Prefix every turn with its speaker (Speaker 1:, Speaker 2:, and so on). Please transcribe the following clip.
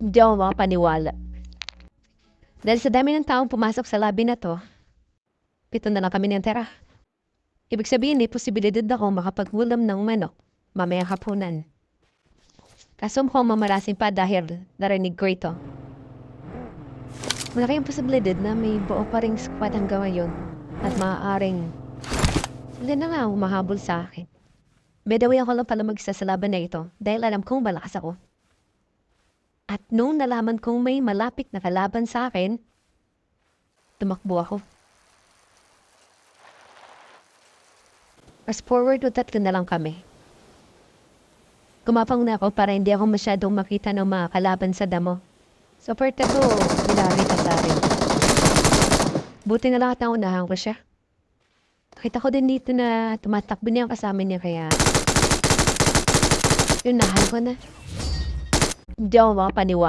Speaker 1: Hindi ako makapaniwala. Dahil sa dami ng taong pumasok sa lobby na to, 7 na lang kami ng tira. Ibig sabihin, may posibilidad ako makapaghulam ng manok mamayang hapunan. Kaso mukhang mamarasin pa dahil narinig ko ito. Malaki ang posibilidad na may buo pa ring squad hanggang ngayon at maaaring hindi na nga humahabol sa akin. By the way, ako lang pala mag-isa sa laban na ito dahil alam kong malakas ako. At nung nalaman kong may malapit na kalaban sa akin, tumakbo ako. Fast forward to 3 na lang kami. Kumapang na ako para hindi ako masyadong makita ng mga kalaban sa damo. So part 2, nilarita sa akin. Buti na lang at naunahan ko siya. Nakita ko din dito na tumatakbo niya kasama niya kaya yunahan ko na. Hindi ako makapaniwala.